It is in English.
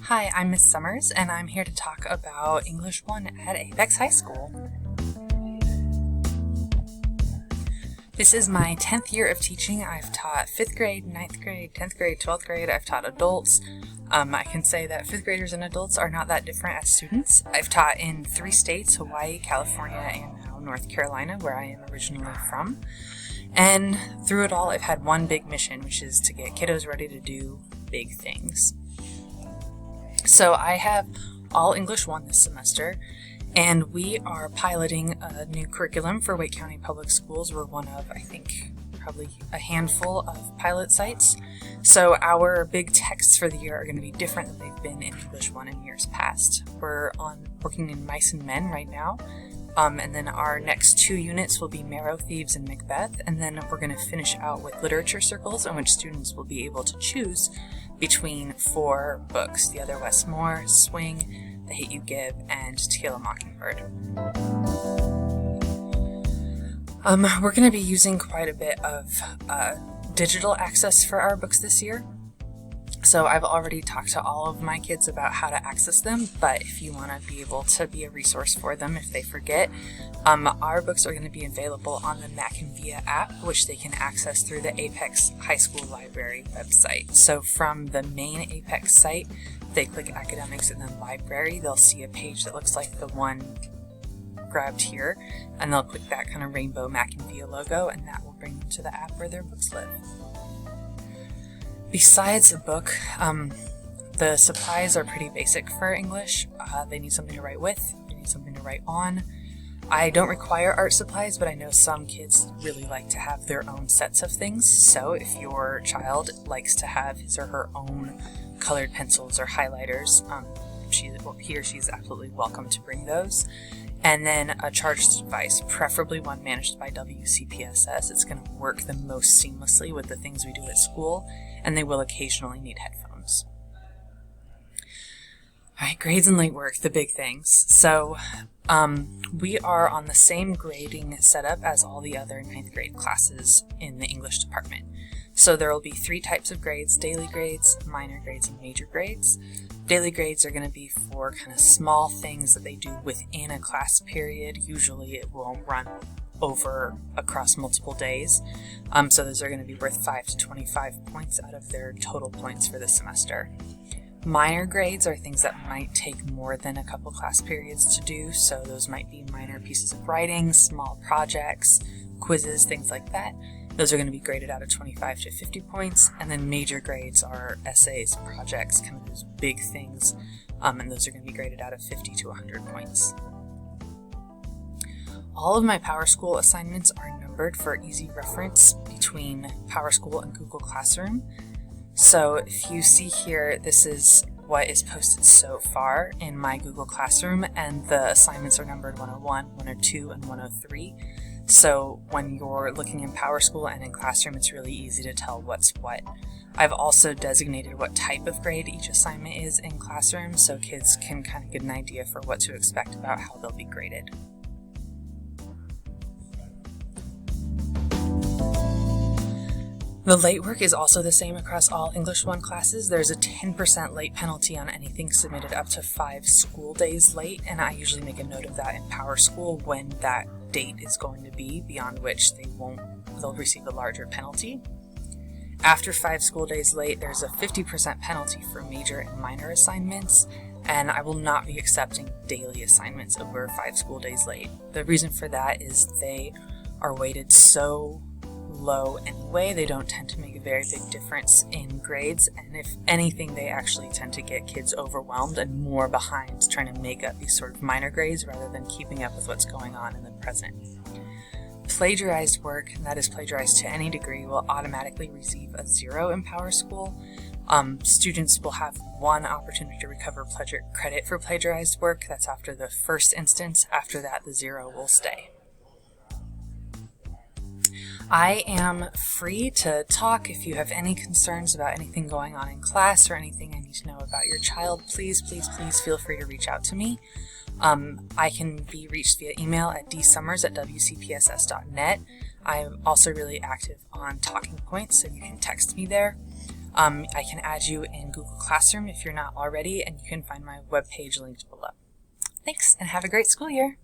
Hi, I'm Miss Summers, and I'm here to talk about English 1 at Apex High School. This is my 10th year of teaching. I've taught 5th grade, 9th grade, 10th grade, 12th grade. I've taught adults. I can say that 5th graders and adults are not that different as students. I've taught in 3 states, Hawaii, California, and now North Carolina, where I am originally from. And through it all, I've had one big mission, which is to get kiddos ready to do big things. So I have all English 1 this semester, and we are piloting a new curriculum for Wake County Public Schools. We're one of, I think, probably a handful of pilot sites. So our big texts for the year are going to be different than they've been in English 1 in years past. We're working in Mice and Men right now. And then our next 2 units will be Marrow Thieves and Macbeth, and then we're going to finish out with literature circles in which students will be able to choose between 4 books: The Other Wes Moore, Swing, The Hate U Give, and To Kill a Mockingbird. We're going to be using quite a bit of digital access for our books this year. So I've already talked to all of my kids about how to access them, but if you want to be able to be a resource for them if they forget, our books are going to be available on the Mac and Via app, which they can access through the Apex High School Library website. So from the main Apex site, if they click Academics and then Library, they'll see a page that looks like the one grabbed here, and they'll click that kind of rainbow Mac and Via logo, and that will bring them to the app where their books live. Besides a book, the supplies are pretty basic for English. They need something to write with, they need something to write on. I don't require art supplies, but I know some kids really like to have their own sets of things. So if your child likes to have his or her own colored pencils or highlighters, he or she is absolutely welcome to bring those. And then a charged device, preferably one managed by WCPSS. It's going to work the most seamlessly with the things we do at school, and they will occasionally need headphones. All right, grades and late work, the big things. So we are on the same grading setup as all the other 9th grade classes in the English department. So there will be 3 types of grades: daily grades, minor grades, and major grades. Daily grades are going to be for kind of small things that they do within a class period. Usually it won't run over across multiple days. So those are going to be worth 5 to 25 points out of their total points for the semester. Minor grades are things that might take more than a couple class periods to do. So those might be minor pieces of writing, small projects, quizzes, things like that. Those are going to be graded out of 25 to 50 points, and then major grades are essays, projects, kind of those big things, and those are going to be graded out of 50 to 100 points. All of my PowerSchool assignments are numbered for easy reference between PowerSchool and Google Classroom. So if you see here, this is what is posted so far in my Google Classroom, and the assignments are numbered 101, 102, and 103. So when you're looking in PowerSchool and in Classroom, it's really easy to tell what's what. I've also designated what type of grade each assignment is in Classroom, so kids can kind of get an idea for what to expect about how they'll be graded. The late work is also the same across all English 1 classes. There's a 10% late penalty on anything submitted up to 5 school days late, and I usually make a note of that in PowerSchool when that date is going to be, beyond which they'll receive a larger penalty. After 5 school days late, there's a 50% penalty for major and minor assignments, and I will not be accepting daily assignments over 5 school days late. The reason for that is they are weighted so low anyway. They don't tend to make a very big difference in grades, and if anything, they actually tend to get kids overwhelmed and more behind trying to make up these sort of minor grades rather than keeping up with what's going on in the present. Plagiarized work, and that is plagiarized to any degree, will automatically receive a 0 in PowerSchool. Students will have one opportunity to recover credit for plagiarized work. That's after the first instance. After that, the 0 will stay. I am free to talk if you have any concerns about anything going on in class or anything I need to know about your child. Please feel free to reach out to me. I can be reached via email at dsummers@wcpss.net. I'm also really active on Talking Points, so you can text me there. I can add you in Google Classroom if you're not already, and you can find my webpage linked below. Thanks, and have a great school year!